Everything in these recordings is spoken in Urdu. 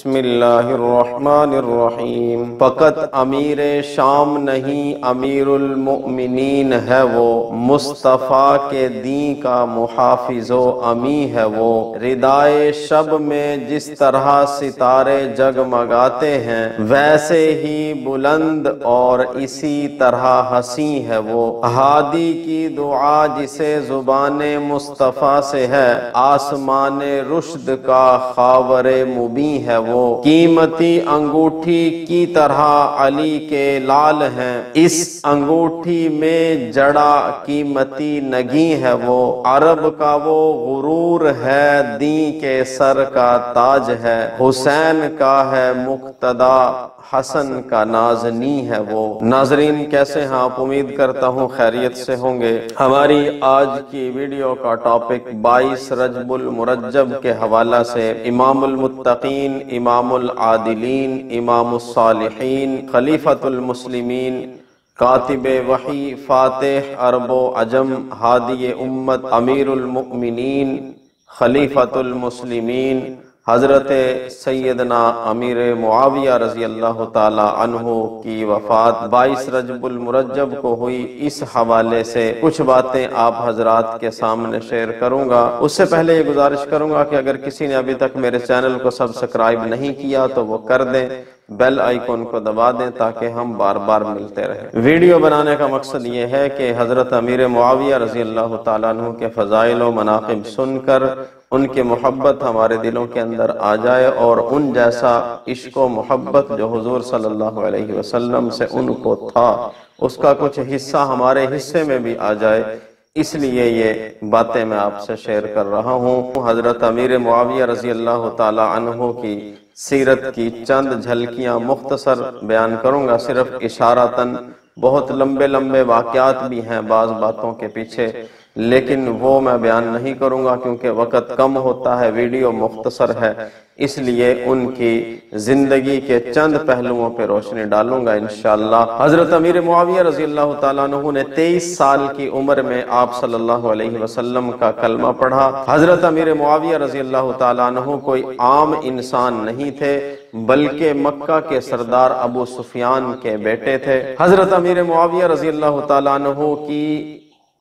بسم اللہ الرحمن الرحیم۔ فقط امیر شام نہیں امیر المؤمنین ہے وہ، مصطفیٰ کے دین کا محافظ و امی ہے وہ۔ ردائے شب میں جس طرح ستارے جگمگاتے ہیں، ویسے ہی بلند اور اسی طرح حسین ہے وہ۔ ہادی کی دعا جسے زبان مصطفیٰ سے ہے، آسمان رشد کا خاور مبین ہے وہ۔ قیمتی انگوٹھی کی طرح علی کے لال ہیں، اس انگوٹھی میں جڑا قیمتی نگیں ہے وہ۔ عرب کا وہ غرور ہے، دین کے سر کا تاج ہے، حسین کا ہے مقتدا، حسن کا نازنی ہے وہ۔ ناظرین کیسے ہیں آپ؟ امید کرتا ہوں خیریت سے ہوں گے۔ ہماری آج کی ویڈیو کا ٹاپک 22 رجب المرجب کے حوالہ سے امام المتقین، امام العادلین، امام الصالحین، خلیفۃ المسلمین، کاتب وحی، فاتح عرب و عجم، ہادی امت، امیر المؤمنین، خلیفۃ المسلمین، حضرت سیدنا امیر معاویہ رضی اللہ تعالی عنہ کی وفات 22 رجب المرجب کو ہوئی، اس حوالے سے کچھ باتیں آپ حضرات کے سامنے شیئر کروں گا۔ اس سے پہلے یہ گزارش کروں گا کہ اگر کسی نے ابھی تک میرے چینل کو سبسکرائب نہیں کیا تو وہ کر دیں، بیل آئیکن کو دبا دیں تاکہ ہم بار بار ملتے رہیں۔ ویڈیو بنانے کا مقصد یہ ہے کہ حضرت امیر معاویہ رضی اللہ تعالیٰ عنہ کے فضائل و مناقب سن کر ان کی محبت ہمارے دلوں کے اندر آ جائے، اور ان جیسا عشق و محبت جو حضور صلی اللہ علیہ وسلم سے ان کو تھا، اس کا کچھ حصہ ہمارے حصے میں بھی آ جائے، اس لیے یہ باتیں میں آپ سے شیئر کر رہا ہوں۔ حضرت امیر معاویہ رضی اللہ تعالی عنہ کی سیرت کی چند جھلکیاں مختصر بیان کروں گا، صرف اشارتاً۔ بہت لمبے لمبے واقعات بھی ہیں بعض باتوں کے پیچھے، لیکن وہ میں بیان نہیں کروں گا کیونکہ وقت کم ہوتا ہے، ویڈیو مختصر ہے، اس لیے ان کی زندگی کے چند پہلوؤں پہ روشنی ڈالوں گا انشاءاللہ۔ حضرت امیر معاویہ رضی اللہ تعالیٰ عنہ نے 23 سال کی عمر میں آپ صلی اللہ علیہ وسلم کا کلمہ پڑھا۔ حضرت امیر معاویہ رضی اللہ تعالیٰ عنہ کوئی عام انسان نہیں تھے، بلکہ مکہ کے سردار ابو سفیان کے بیٹے تھے۔ حضرت امیر معاویہ رضی اللہ تعالیٰ عنہ کی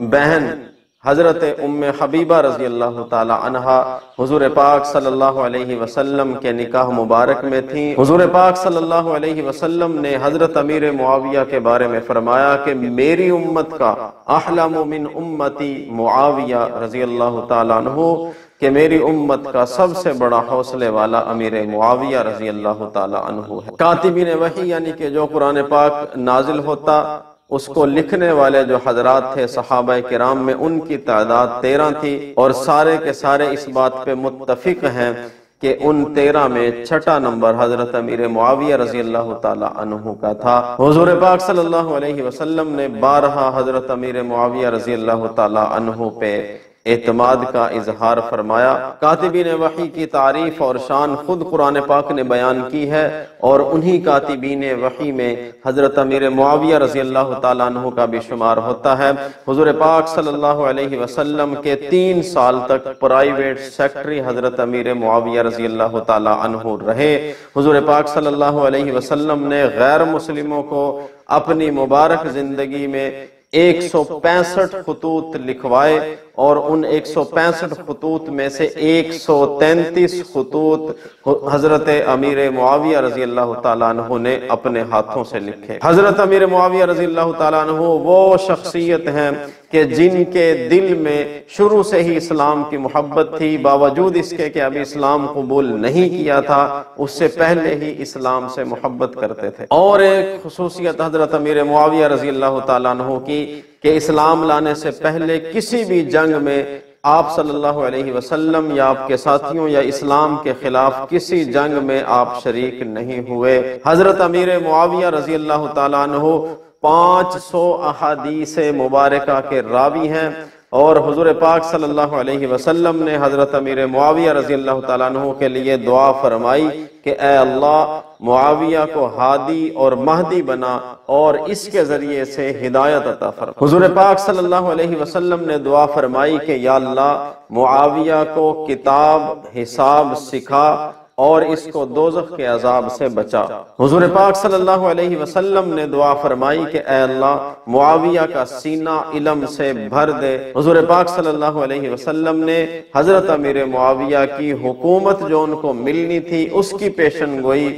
بہن حضرت ام حبیبہ رضی اللہ تعالی عنہا حضور پاک صلی اللہ علیہ وسلم کے نکاح مبارک میں تھیں۔ حضور پاک صلی اللہ علیہ وسلم نے حضرت امیر معاویہ کے بارے میں فرمایا کہ میری امت کا احلم من امتی معاویہ رضی اللہ تعالی عنہ، کہ میری امت کا سب سے بڑا حوصلے والا امیر معاویہ رضی اللہ تعالی عنہ ہے۔ کاتبین وحی یعنی کہ جو قرآن پاک نازل ہوتا اس کو لکھنے والے جو حضرات تھے صحابہ کرام میں، ان کی تعداد 13 تھی، اور سارے کے سارے اس بات پہ متفق ہیں کہ ان 13 میں چھٹا نمبر حضرت امیر معاویہ رضی اللہ تعالی عنہ کا تھا۔ حضور پاک صلی اللہ علیہ وسلم نے بارہا حضرت امیر معاویہ رضی اللہ تعالی عنہ پہ اعتماد کا اظہار فرمایا۔ کاتبین وحی کی تعریف اور شان خود قرآن پاک نے بیان کی ہے، اور انہی کاتبین وحی میں حضرت امیر معاویہ رضی اللہ تعالیٰ عنہ کا بھی شمار ہوتا ہے۔ حضور پاک صلی اللہ علیہ وسلم کے 3 سال تک پرائیویٹ سیکٹری حضرت امیر معاویہ رضی اللہ تعالیٰ عنہ رہے۔ حضور پاک صلی اللہ علیہ وسلم نے غیر مسلموں کو اپنی مبارک زندگی میں 165 خطوط لکھوائے، اور ان 165 خطوط میں سے 133 خطوط حضرت امیر معاویہ رضی اللہ تعالیٰ عنہ نے اپنے ہاتھوں سے لکھے۔ حضرت امیر معاویہ رضی اللہ تعالیٰ عنہ وہ شخصیت ہیں کہ جن کے دل میں شروع سے ہی اسلام کی محبت تھی، باوجود اس کے کہ ابھی اسلام قبول نہیں کیا تھا، اس سے پہلے ہی اسلام سے محبت کرتے تھے۔ اور ایک خصوصیت حضرت امیر معاویہ رضی اللہ تعالیٰ عنہ کی کہ اسلام لانے سے پہلے کسی بھی جنگ میں آپ صلی اللہ علیہ وسلم یا آپ کے ساتھیوں یا اسلام کے خلاف کسی جنگ میں آپ شریک نہیں ہوئے۔ حضرت امیر معاویہ رضی اللہ تعالیٰ عنہ 500 احادیث مبارکہ کے راوی ہیں، اور حضور پاک صلی اللہ علیہ وسلم نے حضرت امیر معاویہ رضی اللہ تعالیٰ عنہ کے لیے دعا فرمائی کہ اے اللہ معاویہ کو ہادی اور مہدی بنا اور اس کے ذریعے سے ہدایت عطا فرما۔ حضور پاک صلی اللہ علیہ وسلم نے دعا فرمائی کہ یا اللہ معاویہ کو کتاب حساب سکھا اور اس کو دوزخ کے عذاب سے بچا۔ حضور پاک صلی اللہ علیہ وسلم نے دعا فرمائی کہ اے اللہ معاویہ کا سینہ علم سے بھر دے۔ حضور پاک صلی اللہ علیہ وسلم نے حضرت امیر معاویہ کی حکومت جو ان کو ملنی تھی اس کی پیشن گوئی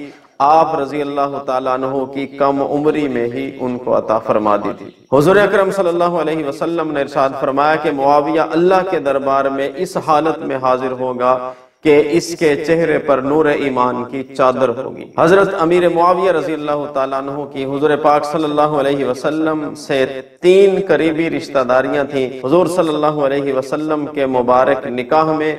آپ رضی اللہ تعالیٰ عنہ کی کم عمری میں ہی ان کو عطا فرما دی تھی۔ حضور اکرم صلی اللہ علیہ وسلم نے ارشاد فرمایا کہ معاویہ اللہ کے دربار میں اس حالت میں حاضر ہوگا کہ اس کے چہرے پر نور ایمان کی چادر ہوگی۔ حضرت امیر معاویہ رضی اللہ تعالیٰ عنہ کی حضور پاک صلی اللہ علیہ وسلم سے 3 قریبی رشتہ داریاں تھیں۔ حضور صلی اللہ علیہ وسلم کے مبارک نکاح میں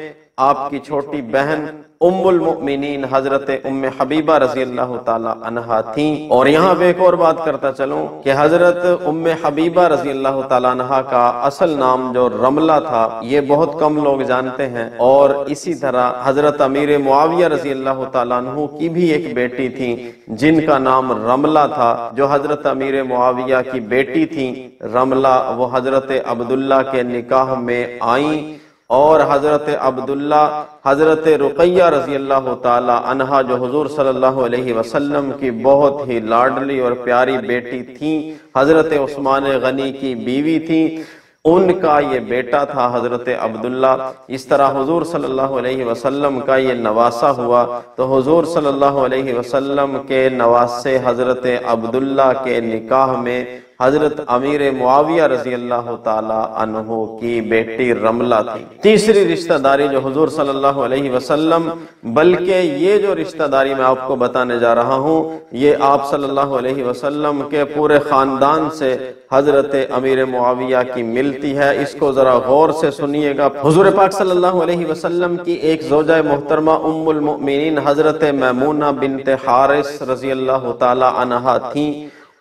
آپ کی چھوٹی بہن ام المؤمنین حضرت ام حبیبہ رضی اللہ تعالی عنہا تھیں۔ اور یہاں پہ ایک اور بات کرتا چلوں کہ حضرت ام حبیبہ رضی اللہ تعالی عنہا کا اصل نام جو رملہ تھا یہ بہت کم لوگ جانتے ہیں، اور اسی طرح حضرت امیر معاویہ رضی اللہ تعالی عنہ کی بھی ایک بیٹی تھی جن کا نام رملہ تھا، جو حضرت امیر معاویہ کی بیٹی تھی رملہ، وہ حضرت عبداللہ کے نکاح میں آئیں، اور حضرت عبداللہ حضرت رقیہ رضی اللہ تعالی عنہا جو حضور صلی اللہ علیہ وسلم کی بہت ہی لاڈلی اور پیاری بیٹی تھیں، حضرت عثمان غنی کی بیوی تھیں، ان کا یہ بیٹا تھا حضرت عبداللہ۔ اس طرح حضور صلی اللہ علیہ وسلم کا یہ نواسہ ہوا، تو حضور صلی اللہ علیہ وسلم کے نواسے حضرت عبداللہ کے نکاح میں حضرت امیر معاویہ رضی اللہ تعالی عنہ کی بیٹی رملہ تھی۔ تیسری رشتہ داری جو حضور صلی اللہ علیہ وسلم، بلکہ یہ جو رشتہ داری میں آپ کو بتانے جا رہا ہوں یہ آپ صلی اللہ علیہ وسلم کے پورے خاندان سے حضرت امیر معاویہ کی ملتی ہے، اس کو ذرا غور سے سنیے گا۔ حضور پاک صلی اللہ علیہ وسلم کی ایک زوجہ محترمہ ام المؤمنین حضرت میمونہ بنت حارث رضی اللہ تعالی عنہا تھیں،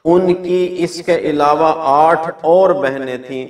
ان کی اس کے علاوہ 8 اور بہنیں تھیں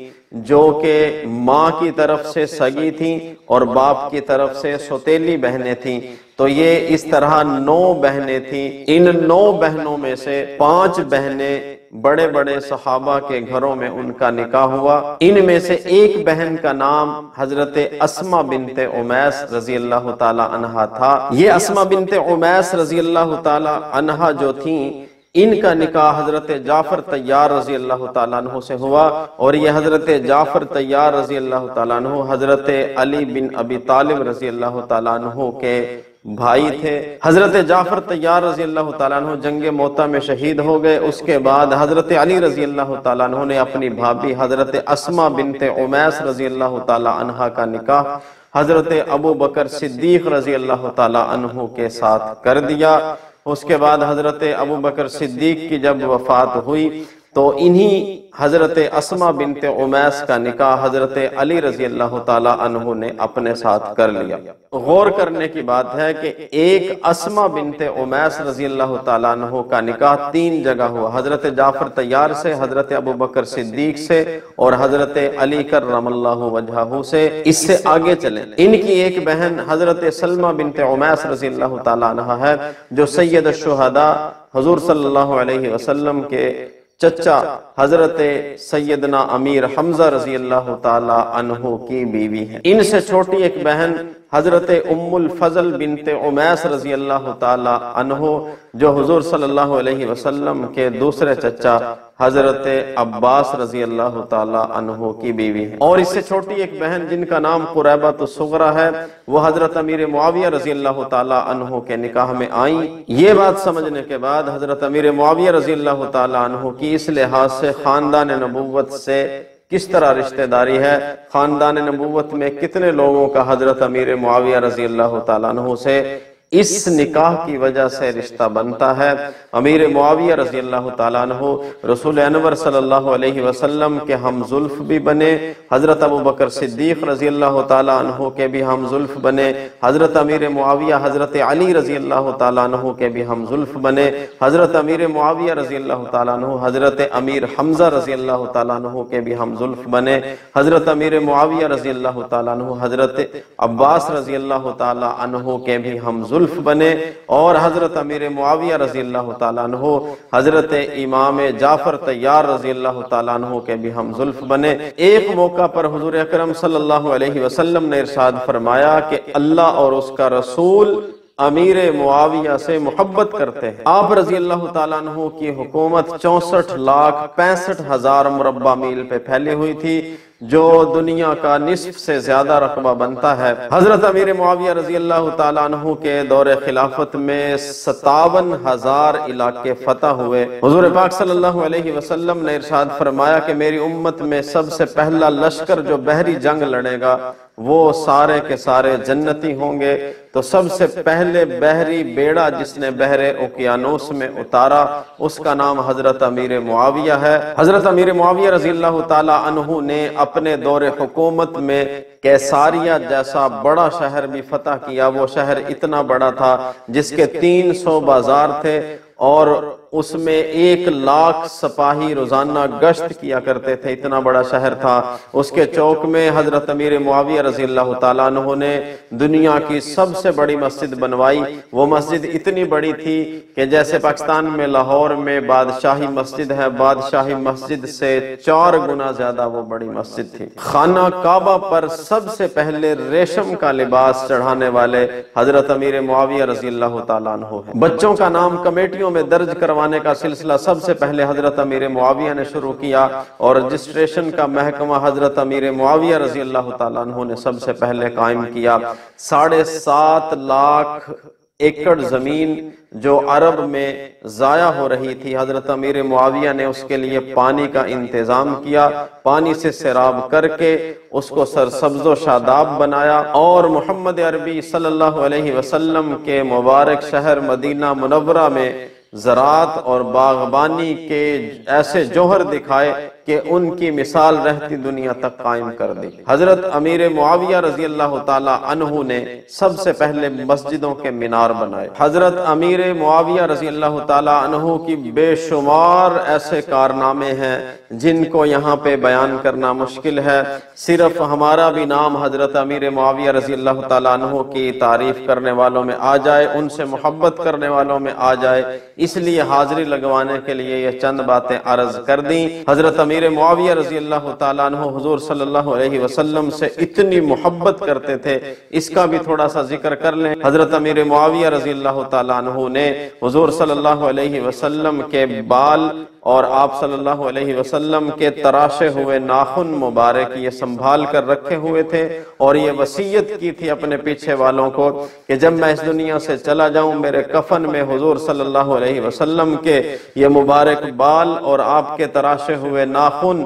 جو کہ ماں کی طرف سے سگی تھیں اور باپ کی طرف سے سوتیلی بہنیں تھیں، تو یہ اس طرح 9 بہنیں تھیں۔ ان 9 بہنوں میں سے 5 بہنیں بڑے بڑے صحابہ کے گھروں میں ان کا نکاح ہوا۔ ان میں سے ایک بہن کا نام حضرت اسماء بنت امیس رضی اللہ تعالی عنہا تھا۔ یہ اسماء بنت امیس رضی اللہ تعالی عنہا جو تھیں، ان کا نکاح حضرت جعفر طیار رضی اللہ تعالیٰ عنہ سے ہوا، اور یہ حضرت جعفر طیار رضی اللہ تعالیٰ عنہ حضرت علی بن ابی طالب رضی اللہ تعالیٰ عنہ کے بھائی تھے۔ حضرت جعفر طیار رضی اللہ تعالیٰ عنہ جنگ موتہ میں شہید ہو گئے۔ اس کے بعد حضرت علی رضی اللہ تعالیٰ عنہ نے اپنی بھابی حضرت اسماء بنت امیس رضی اللہ تعالیٰ عنہ کا نکاح حضرت ابو بکر صدیق رضی اللہ تعالیٰ عنہ کے ساتھ کر دیا۔ اس کے بعد حضرت ابو بکر صدیق کی جب وفات ہوئی تو انہی حضرت اسماء بنت امیس کا نکاح حضرت علی رضی اللہ تعالیٰ عنہ نے اپنے ساتھ کر لیا۔ غور کرنے کی بات ہے کہ ایک اسماء بنت امیس رضی اللہ تعالیٰ عنہ کا نکاح 3 جگہ ہوا، حضرت جعفر طیار سے، حضرت ابو بکر صدیق سے، اور حضرت علی کرم اللہ وجہہ سے۔ اس سے آگے چلیں، ان کی ایک بہن حضرت سلمہ بنت امیس رضی اللہ تعالیٰ عنہ ہے جو سید الشہداء حضور صلی اللہ علیہ وسلم کے چچا حضرت سیدنا امیر حمزہ رضی اللہ تعالی عنہ کی بیوی ہے۔ ان سے چھوٹی ایک بہن حضرت ام الفضل بنت امیس رضی اللہ تعالی عنہ جو حضور صلی اللہ علیہ وسلم کے دوسرے چچا حضرت عباس رضی اللہ تعالی عنہ کی بیوی ہے۔ اور اس سے چھوٹی ایک بہن جن کا نام قریبۃ الصغریٰ ہے وہ حضرت امیر معاویہ رضی اللہ تعالی عنہ کے نکاح میں آئیں۔ یہ بات سمجھنے کے بعد حضرت امیر معاویہ رضی اللہ تعالی عنہ کی اس لحاظ سے خاندان نبوت سے کس طرح رشتہ داری ہے، خاندان نبوت میں کتنے لوگوں کا حضرت امیر معاویہ رضی اللہ تعالیٰ عنہ سے اس نکاح کی وجہ سے رشتہ بنتا ہے۔ امیر معاویہ رضی اللہ تعالیٰ عنہ رسول انور صلی اللہ علیہ وسلم کے ہم زلف بھی بنے، حضرت ابو بکر صدیق رضی اللہ تعالیٰ عنہ کے بھی ہم زلف بنے، حضرت امیر معاویہ حضرت علی رضی اللہ تعالیٰ عنہ کے بھی ہم زلف بنے، حضرت امیر معاویہ رضی اللہ تعالیٰ عنہ حضرت امیر حمزہ رضی اللہ تعالیٰ عنہ کے بھی ہم زلف بنے، حضرت امیر معاویہ رضی اللہ تعالیٰ عنہ حضرت عباس رضی اللہ تعالیٰ عنہ کے بھی ہم زلف بنے، اور حضرت امیر معاویہ رضی اللہ تعالیٰ عنہ حضرت امام جعفر طیار رضی اللہ تعالیٰ عنہ کے بھی ہم زلف بنے۔ ایک موقع پر حضور اکرم صلی اللہ علیہ وسلم نے ارشاد فرمایا کہ اللہ اور اس کا رسول امیر معاویہ سے محبت کرتے ہیں۔ آپ رضی اللہ تعالیٰ عنہ کی حکومت 64,65,000 مربع میل پہ پھیلی ہوئی تھی، جو دنیا کا نصف سے زیادہ رقبہ بنتا ہے۔ حضرت امیر معاویہ رضی اللہ تعالیٰ عنہ کے دور خلافت میں 57,000 علاقے فتح ہوئے۔ حضور پاک صلی اللہ علیہ وسلم نے ارشاد فرمایا کہ میری امت میں سب سے پہلا لشکر جو بحری جنگ لڑے گا وہ سارے کے سارے جنتی ہوں گے۔ تو سب سے پہلے بحری بیڑا جس نے بحر اوقیانوس میں اتارا اس کا نام حضرت امیر معاویہ ہے۔ حضرت امیر معاویہ رضی اللہ تعالیٰ عنہ نے اپنے دور حکومت میں کیساریہ جیسا بڑا شہر بھی فتح کیا۔ وہ شہر اتنا بڑا تھا جس کے 300 بازار تھے اور اس میں 1,00,000 سپاہی روزانہ گشت کیا کرتے تھے، اتنا بڑا شہر تھا۔ اس کے چوک میں حضرت امیر معاویہ رضی اللہ تعالیٰ عنہ نے دنیا کی سب سے بڑی مسجد بنوائی۔ وہ مسجد اتنی بڑی تھی کہ جیسے پاکستان میں لاہور میں بادشاہی مسجد ہے، بادشاہی مسجد سے 4 گنا زیادہ وہ بڑی مسجد تھی۔ خانہ کعبہ پر سب سے پہلے ریشم کا لباس چڑھانے والے حضرت امیر معاویہ رضی اللہ تعالیٰ عنہ ہیں۔ بچوں کا نام کمیٹیوں میں درج کروانے کا سلسلہ سب سے پہلے حضرت امیر معاویہ نے شروع کیا اور رجسٹریشن کا محکمہ حضرت امیر معاویہ رضی اللہ تعالیٰ عنہ نے سب سے پہلے قائم کیا۔ 7.5 لاکھ ایکڑ زمین جو عرب میں ضائع ہو رہی تھی، حضرت امیر معاویہ نے اس کے لیے پانی کا انتظام کیا، پانی سے سیراب کر کے اس کو سرسبز و شاداب بنایا اور محمد عربی صلی اللہ علیہ وسلم کے مبارک شہر مدینہ منورہ میں زراعت اور باغبانی کے ایسے جوہر دکھائے کہ ان کی مثال رہتی دنیا تک قائم کر دی۔ حضرت امیر معاویہ رضی اللہ تعالیٰ عنہ نے سب سے پہلے مسجدوں کے مینار بنائے۔ حضرت امیر معاویہ رضی اللہ تعالیٰ عنہ کی بے شمار ایسے کارنامے ہیں جن کو یہاں پہ بیان کرنا مشکل ہے۔ صرف ہمارا بھی نام حضرت امیر معاویہ رضی اللہ تعالیٰ عنہ کی تعریف کرنے والوں میں آ جائے، ان سے محبت کرنے والوں میں آ جائے، اس لیے حاضری لگوانے کے لیے یہ چند باتیں عرض کر دیں۔ حضرت امیر معاویہ رضی اللہ تعالیٰ عنہ حضور صلی اللہ علیہ وسلم سے اتنی محبت کرتے تھے، اس کا بھی تھوڑا سا ذکر کر لیں۔ حضرت امیر معاویہ رضی اللہ تعالیٰ عنہ نے حضور صلی اللہ علیہ وسلم کے بال اور آپ صلی اللہ علیہ وسلم کے تراشے ہوئے ناخن مبارک یہ سنبھال کر رکھے ہوئے تھے اور یہ وصیت کی تھی اپنے پیچھے والوں کو کہ جب میں اس دنیا سے چلا جاؤں میرے کفن میں حضور صلی اللہ علیہ وسلم کے یہ مبارک بال اور آپ کے تراشے ہوئے ناخن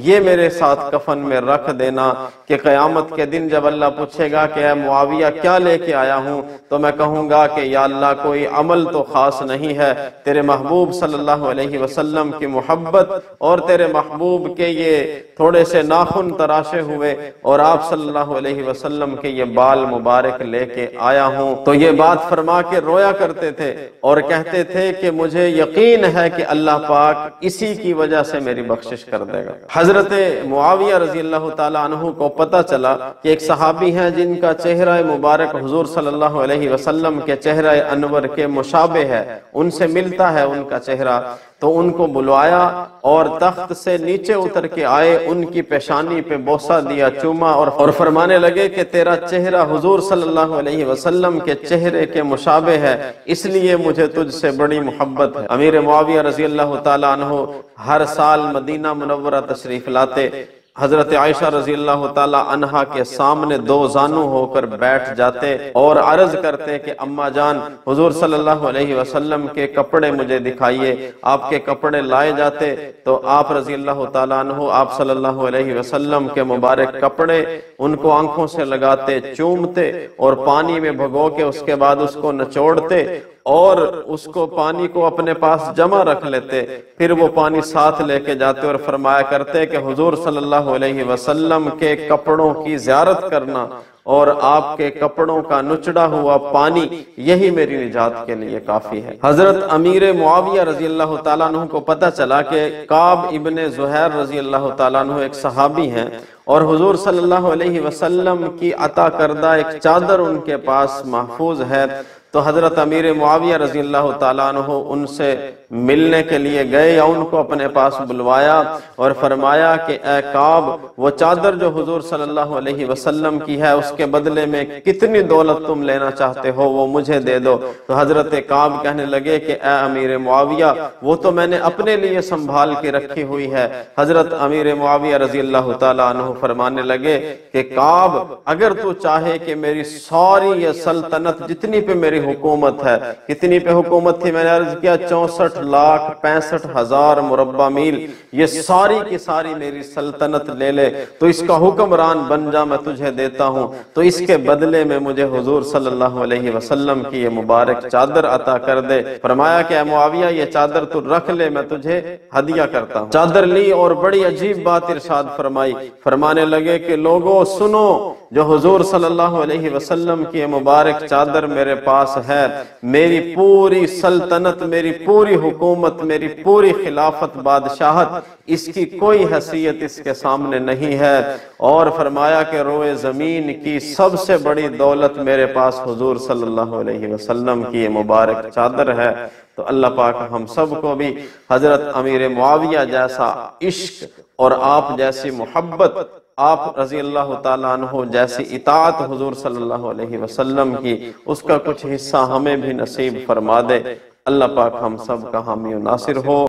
یہ میرے ساتھ کفن میں رکھ دینا کہ قیامت کے دن جب اللہ پوچھے گا کہ اے معاویہ کیا لے کے آیا ہوں، تو میں کہوں گا کہ یا اللہ کوئی عمل تو خاص نہیں ہے، تیرے محبوب صلی اللہ علیہ وسلم کی محبت اور تیرے محبوب کے یہ تھوڑے سے ناخن تراشے ہوئے اور آپ صلی اللہ علیہ وسلم کے یہ بال مبارک لے کے آیا ہوں۔ تو یہ بات فرما کے رویا کرتے تھے اور کہتے تھے کہ مجھے یقین ہے کہ اللہ پاک اسی کی وجہ سے میری بخشش کر دے گا۔ حضرت معاویہ رضی اللہ تعالیٰ عنہ کو پتہ چلا کہ ایک صحابی ہیں جن کا چہرہ مبارک حضور صلی اللہ علیہ وسلم کے چہرہ انور کے مشابہ ہے، ان سے ملتا ہے ان کا چہرہ، تو ان کو بلوایا اور تخت سے نیچے اتر کے آئے، ان کی پیشانی پہ بوسہ دیا، چوما اور فرمانے لگے کہ تیرا چہرہ حضور صلی اللہ علیہ وسلم کے چہرے کے مشابہ ہے، اس لیے مجھے تجھ سے بڑی محبت ہے۔ امیر معاویہ رضی اللہ تعالیٰ عنہ ہر سال مدینہ منورہ تشریف لاتے، حضرت عائشہ رضی اللہ تعالیٰ عنہا کے سامنے 2 زانو ہو کر بیٹھ جاتے اور عرض کرتے کہ اماں جان حضور صلی اللہ علیہ وسلم کے کپڑے مجھے دکھائیے۔ آپ کے کپڑے لائے جاتے تو آپ رضی اللہ تعالیٰ عنہ آپ صلی اللہ علیہ وسلم کے مبارک کپڑے ان کو آنکھوں سے لگاتے، چومتے اور پانی میں بھگو کے اس کے بعد اس کو نچوڑتے اور اس کو پانی کو اپنے پاس جمع رکھ لیتے، پھر وہ پانی ساتھ لے کے جاتے اور فرمایا کرتے کہ حضور صلی اللہ علیہ وسلم کے کپڑوں کی زیارت کرنا اور آپ کے کپڑوں کا نچڑا ہوا پانی یہی میری نجات کے لیے کافی ہے۔ حضرت امیر معاویہ رضی اللہ تعالیٰ عنہ کو پتہ چلا کہ کعب ابن زہیر رضی اللہ تعالیٰ عنہ ایک صحابی ہیں اور حضور صلی اللہ علیہ وسلم کی عطا کردہ ایک چادر ان کے پاس محفوظ ہے، تو حضرت امیر معاویہ رضی اللہ تعالیٰ عنہ ان سے ملنے کے لیے گئے یا ان کو اپنے پاس بلوایا اور فرمایا کہ اے کعب، وہ چادر جو حضور صلی اللہ علیہ وسلم کی ہے اس کے بدلے میں کتنی دولت تم لینا چاہتے ہو وہ مجھے دے دو۔ تو حضرت کعب کہنے لگے کہ اے امیر معاویہ، وہ تو میں نے اپنے لیے سنبھال کے رکھی ہوئی ہے۔ حضرت امیر معاویہ رضی اللہ تعالیٰ عنہ فرمانے لگے کہ کعب، اگر تو چاہے کہ میری ساری یہ سلطنت جتنی پہ میری حکومت ہے، کتنی پہ حکومت تھی میں نے عرض کیا 64,65,000 مربع میل، یہ ساری کی ساری میری سلطنت لے لے تو اس کا حکمران بن جا، میں تجھے دیتا ہوں، تو اس کے بدلے میں مجھے حضور صلی اللہ علیہ وسلم کی یہ مبارک چادر عطا کر دے۔ فرمایا کہ اے معاویہ، یہ چادر تو رکھ لے، میں تجھے ہدیہ کرتا ہوں۔ چادر لی اور بڑی عجیب بات ارشاد فرمائی، فرمانے لگے کہ لوگوں سنو، جو حضور صلی اللہ علیہ وسلم کی مبارک چادر میرے پاس ہے، میری پوری سلطنت، میری پوری حکومت، میری پوری خلافت، بادشاہت، اس کی کوئی حیثیت اس کے سامنے نہیں ہے۔ اور فرمایا کہ روئے زمین کی سب سے بڑی دولت میرے پاس حضور صلی اللہ علیہ وسلم کی یہ مبارک چادر ہے۔ تو اللہ پاک ہم سب کو بھی حضرت امیر معاویہ جیسا عشق اور آپ جیسی محبت، آپ رضی اللہ تعالیٰ عنہ جیسی اطاعت حضور صلی اللہ علیہ وسلم کی، اس کا کچھ حصہ ہمیں بھی نصیب فرما دے۔ اللہ پاک ہم سب کا حامی و ناصر ہو۔